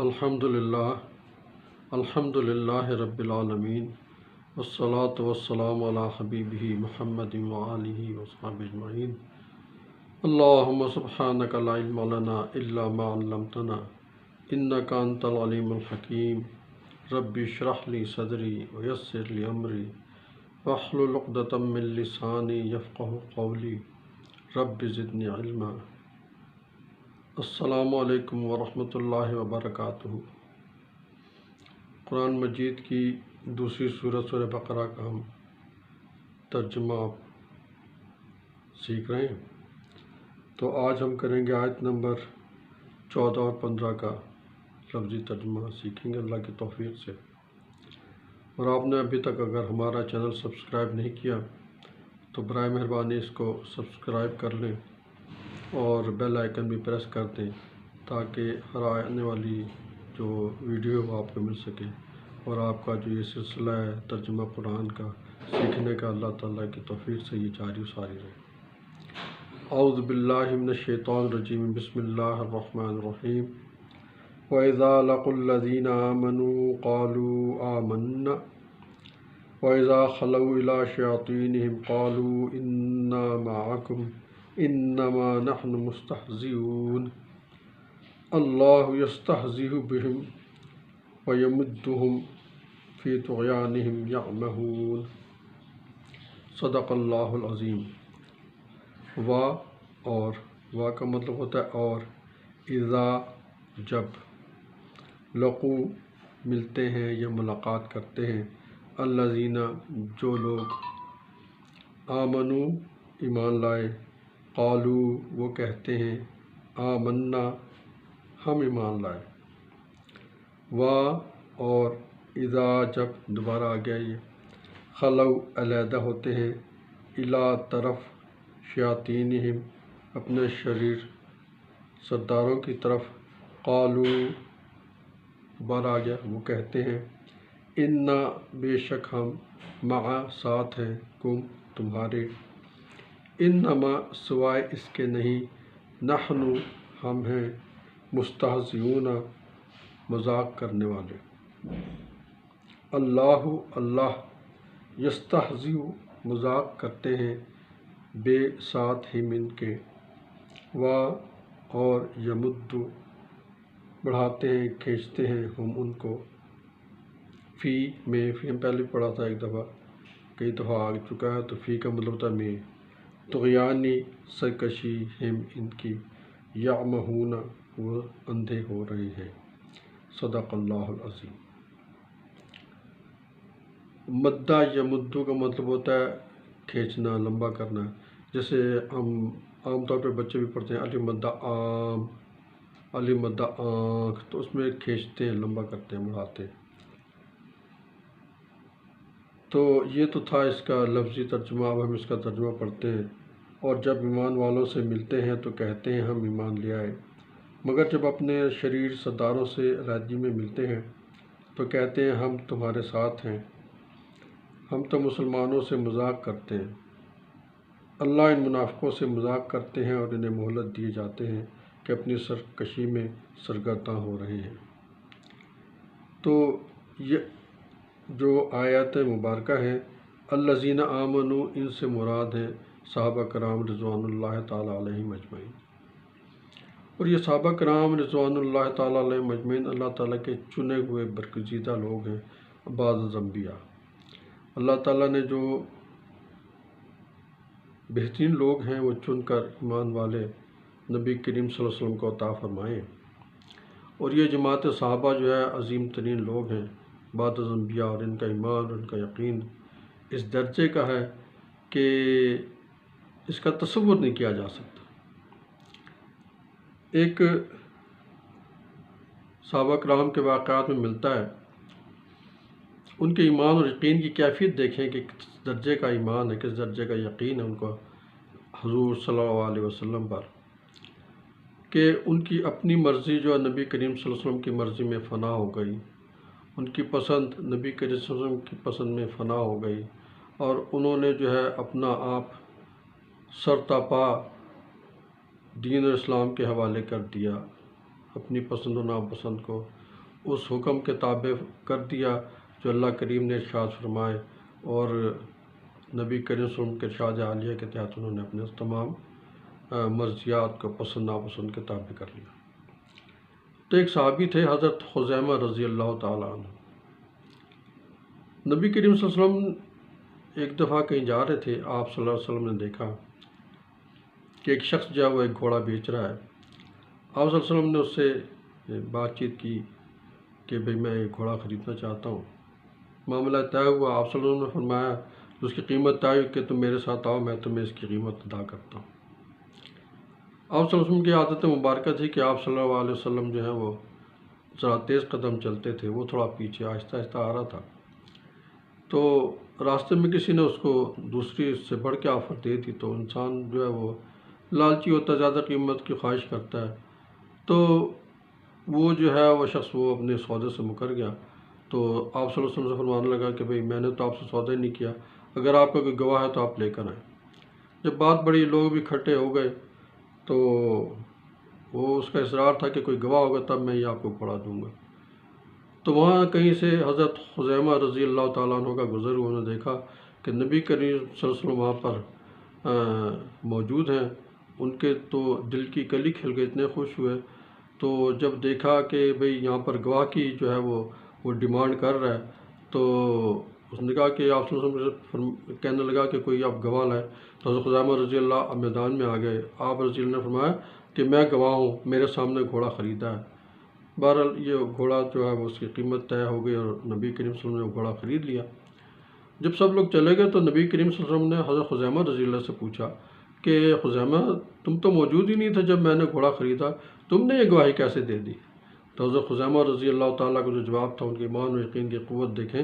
الحمدللہ رب العالمین والصلاة والسلام علی حبیبہ محمد وآلہ وصحبہ اجمعین۔ اللہم سبحانک لا علم لنا الا ما علمتنا انک انت العلیم الحکیم۔ رب اشرح لی صدری ویسر لی امری واحلل عقدۃ من لسانی یفقہوا قولی رب زدنی علما۔ السلام علیکم ورحمۃ اللہ وبرکاتہ۔ قرآن مجید کی دوسری سورہ سورہ بقرہ کا ہم ترجمہ سیکھ رہے ہیں، تو آج ہم کریں گے آیت نمبر 14 اور 15 کا لفظی ترجمہ سیکھیں گے اللہ کی توفیق سے۔ اور آپ نے ابھی تک اگر ہمارا چینل سبسکرائب نہیں کیا تو برائے مہربانی اس کو سبسکرائب کر لیں اور بیل آئیکن بھی پریس کر دیں تاکہ ہر آنے والی جو ویڈیو وہ آپ کو مل سکے، اور آپ کا جو یہ سلسلہ ہے ترجمہ قرآن کا سیکھنے کا اللہ تعالیٰ کی توفیق سے یہ جاری و ساری رہے۔ اعوذ باللہ من الشیطان الرجیم، بسم اللہ الرحمن الرحیم۔ وَإِذَا لَقُوا الَّذِينَ آمَنُوا قَالُوا آمَنَّا وَإِذَا خَلَوْا إِلَىٰ شَيَاطِينِهِمْ قَالُوا إِنَّا مَعَكُمْ إِنَّمَا نَحْنُ مُسْتَهْزِئُونَ اللہ یستہزئ بہم ویمدہم فی طغیانہم یعمہون۔ صدق اللہ العظیم۔ اور کا مطلب ہوتا ہے اور، اذا جب، لقو ملتے ہیں یا ملاقات کرتے ہیں، الذین جو لوگ، آمنو ایمان لائے، قالو وہ کہتے ہیں، آمنا ہم ایمان لائے، اور اذا جب دوبارہ آ گیا یہ، خلو علیحدہ ہوتے ہیں، الا طرف، شیاطینہم اپنے شریر سرداروں کی طرف، قالو دوبارہ آ گیا وہ کہتے ہیں، انا بے شک ہم، مع ساتھ ہیں، کم تمہارے، انما سوائے اس کے نہیں، نحن ہم ہیں، مستہزئون مذاق کرنے والے۔ اللہ یستہزئ مذاق کرتے ہیں، بے ساتھ ہی من کے، اور یمد بڑھاتے ہیں کھینچتے ہیں، ہم ان کو، فی میں، فی ہم پہلے پڑھا تھا ایک دفعہ، کئی دفعہ آ چکا ہے، تو فی کا مطلب ہوتا ہے میں، طغیانی سرکشی، ہم ان کی، یعمہون وہ اندھے ہو رہے ہیں۔ صدق اللہ العظیم۔ مدہ یمدو کا مطلب ہوتا ہے کھینچنا، لمبا کرنا، جیسے ہم عام طور پہ بچے بھی پڑھتے ہیں الف مدہ آم، الف مدہ آنکھ، تو اس میں کھینچتے ہیں، لمبا کرتے ہیں، بڑھاتے ہیں۔ تو یہ تو تھا اس کا لفظی ترجمہ۔ اب ہم اس کا ترجمہ پڑھتے ہیں۔ اور جب ایمان والوں سے ملتے ہیں تو کہتے ہیں ہم ایمان لے آئے، مگر جب اپنے شریر سرداروں سے علیحدگی میں ملتے ہیں تو کہتے ہیں ہم تمہارے ساتھ ہیں، ہم تو مسلمانوں سے مذاق کرتے ہیں۔ اللہ ان منافقوں سے مذاق کرتے ہیں اور انہیں مہلت دیے جاتے ہیں کہ اپنی سرکشی میں سرگرداں ہو رہے ہیں۔ تو یہ جو آیات مبارکہ ہیں، الذین آمنوا، ان سے مراد ہیں صحابہ کرام رضوان اللہ تعالیٰ علیہم اجمعین۔ اور یہ صحابہ کرام رضوان اللہ تعالیٰ علیہم اجمعین اللہ تعالیٰ کے چنے ہوئے برگزیدہ لوگ ہیں، بعد الانبیاء۔ اللہ تعالیٰ نے جو بہترین لوگ ہیں وہ چن کر ایمان والے نبی کریم صلی اللہ علیہ وسلم کو عطا فرمائے۔ اور یہ جماعت صحابہ جو ہے عظیم ترین لوگ ہیں بعد الانبیاء، اور ان کا ایمان اور ان کا یقین اس درجے کا ہے کہ اس کا تصور نہیں کیا جا سکتا۔ ایک صحابہ کرام کے واقعات میں ملتا ہے، ان کے ایمان اور یقین کی کیفیت دیکھیں کہ کس درجے کا ایمان ہے، کس درجے کا یقین ہے ان کو حضور صلی اللہ علیہ وسلم پر، کہ ان کی اپنی مرضی جو ہے نبی کریم صلی اللہ علیہ وسلم کی مرضی میں فنا ہو گئی، ان کی پسند نبی کریم صلی اللہ علیہ وسلم کی پسند میں فنا ہو گئی، اور انہوں نے جو ہے اپنا آپ سرتاپا دین اور اسلام کے حوالے کر دیا، اپنی پسند و ناپسند کو اس حکم کے تابع کر دیا جو اللہ کریم نے ارشاد فرمائے، اور نبی کریم صلی اللہ علیہ وسلم کے ارشاد عالیہ کے تحت انہوں نے اپنے تمام مرضیات کو پسند ناپسند کے تابع کر لیا۔ تو ایک صحابی تھے حضرت خزیمہ رضی اللہ تعالیٰ عنہ۔ نبی کریم صلی اللہ علیہ وسلم ایک دفعہ کہیں جا رہے تھے، آپ صلی اللہ علیہ وسلم نے دیکھا کہ ایک شخص جو ہے وہ ایک گھوڑا بیچ رہا ہے۔ آپ صلی اللہ علیہ وسلم نے اس سے بات چیت کی کہ بھئی میں ایک گھوڑا خریدنا چاہتا ہوں۔ معاملہ طے ہوا، آپ صلی اللہ علیہ وسلم نے فرمایا اس کی قیمت طے ہوئی کہ تم میرے ساتھ آؤ، میں تمہیں اس کی قیمت ادا کرتا ہوں۔ آپ صلی اللہ علیہ وسلم کی عادت مبارکہ تھی کہ آپ صلی اللہ علیہ وسلم جو ہے وہ ذرا تیز قدم چلتے تھے، وہ تھوڑا پیچھے آہستہ آہستہ آ رہا تھا۔ تو راستے میں کسی نے اس کو دوسری سے بڑھ کے آفر دے دی، تو انسان جو ہے وہ لالچی ہوتا ہے، زیادہ قیمت کی خواہش کرتا ہے، تو وہ جو ہے وہ شخص وہ اپنے سودے سے مکر گیا۔ تو آپ صلی اللہ علیہ وسلم سے فرمانے لگا کہ بھئی میں نے تو آپ سے سودا ہی نہیں کیا، اگر آپ کا کوئی گواہ ہے تو آپ لے کر آئیں۔ جب بات بڑی، لوگ بھی اکٹھے ہو گئے، تو وہ اس کا اصرار تھا کہ کوئی گواہ ہوگا تب میں یہ آپ کو گھوڑا دوں گا۔ تو وہاں کہیں سے حضرت خزیمہ رضی اللہ تعالیٰ عنہ کا گزر ہوا، انہوں نے دیکھا کہ نبی کریم صلی اللہ علیہ وسلم وہاں پر موجود ہیں۔ ان کے تو دل کی کلی کھل گئے، اتنے خوش ہوئے۔ تو جب دیکھا کہ بھئی یہاں پر گواہ کی جو ہے وہ ڈیمانڈ کر رہا ہے، تو اس نے کہا کہ آپ صلی اللہ علیہ وسلم کہنے لگا کہ کوئی آپ گواہ لائے۔ تو حضرت خزیمہ رضی اللہ میدان میں آ گئے۔ آپ رضی اللہ نے فرمایا کہ میں گواہ ہوں، میرے سامنے گھوڑا خریدا ہے۔ بہرحال یہ گھوڑا جو ہے وہ اس کی قیمت طے ہو گئی، اور نبی کریم صلی اللہ علیہ وسلم نے وہ گھوڑا خرید لیا۔ جب سب لوگ چلے گئے تو نبی کریم صلی اللہ علیہ وسلم نے حضرت خزیمہ رضی اللہ سے پوچھا کہ خزیمہ تم تو موجود ہی نہیں تھے جب میں نے گھوڑا خریدا، تم نے یہ گواہی کیسے دے دی؟ تو حضرت خزیمہ رضی اللہ تعالیٰ کا جو جواب تھا، ان کے ایمان و یقین کی قوت دیکھیں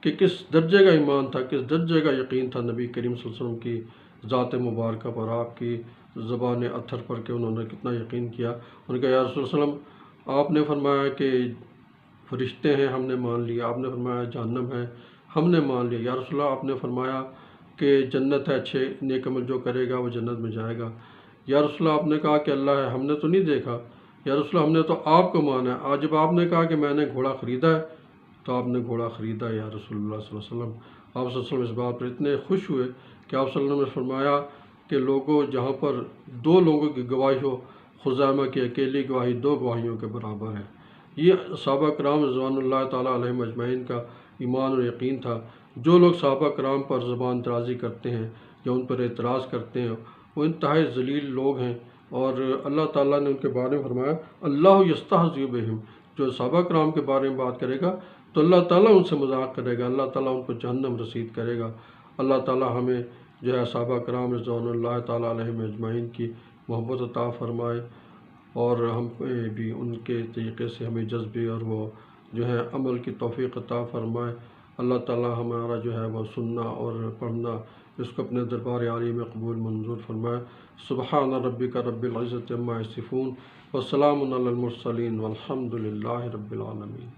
کہ کس درجے کا ایمان تھا، کس درجے کا یقین تھا نبی کریم صلی اللہ علیہ وسلم کی ذات مبارکہ پر، آپ کی زبان اطہر پر، کہ انہوں نے کتنا یقین کیا۔ انہوں نے کہا یا رسول اللہ علیہ وسلم، آپ نے فرمایا کہ فرشتے ہیں، ہم نے مان لیا۔ آپ نے فرمایا جہنم ہے، ہم نے مان لیا۔ یا رسول اللہ، آپ نے فرمایا کہ جنت ہے، اچھے نیک عمل جو کرے گا وہ جنت میں جائے گا۔ یا رسول اللہ، آپ نے کہا کہ اللہ ہے، ہم نے تو نہیں دیکھا۔ یا رسول اللہ، ہم نے تو آپ کو مانا ہے۔ آج جب آپ نے کہا کہ میں نے گھوڑا خریدا ہے، تو آپ نے گھوڑا خریدا یا رسول اللہ صلی اللہ علیہ وسلم۔ آپ صلی اللہ علیہ وسلم اس بات پر اتنے خوش ہوئے کہ آپ صلی اللہ علیہ وسلم نے فرمایا کہ لوگوں، جہاں پر دو لوگوں کی گواہی ہو، خزیمہ کی اکیلی گواہی 2 گواہیوں کے برابر ہے۔ یہ صحابہ کرام رضوان اللہ تعالیٰ علیہم اجمعین کا ایمان و یقین تھا۔ جو لوگ صحابہ کرام پر زبان درازی کرتے ہیں یا ان پر اعتراض کرتے ہیں، وہ انتہائی ذلیل لوگ ہیں، اور اللہ تعالیٰ نے ان کے بارے میں فرمایا اللہ یستہزئ بہم، جو صحابہ کرام کے بارے میں بات کرے گا تو اللہ تعالیٰ ان سے مذاق کرے گا، اللہ تعالیٰ ان کو جہنم رسید کرے گا۔ اللہ تعالیٰ ہمیں جو ہے صحابہ کرام رضوان اللہ تعالیٰ علیہم اجمعین کی محبت عطا فرمائے، اور ہم بھی ان کے طریقے سے ہمیں جذبے اور وہ جو ہے عمل کی توفیق عطا فرمائے۔ اللہ تعالیٰ ہمارا جو ہے وہ سننا اور پڑھنا اس کو اپنے دربار عالی میں قبول منظور فرمائے۔ سبحان ربک رب العزت عما یصفون، وسلام علی المرسلین، والحمد للہ رب العالمین۔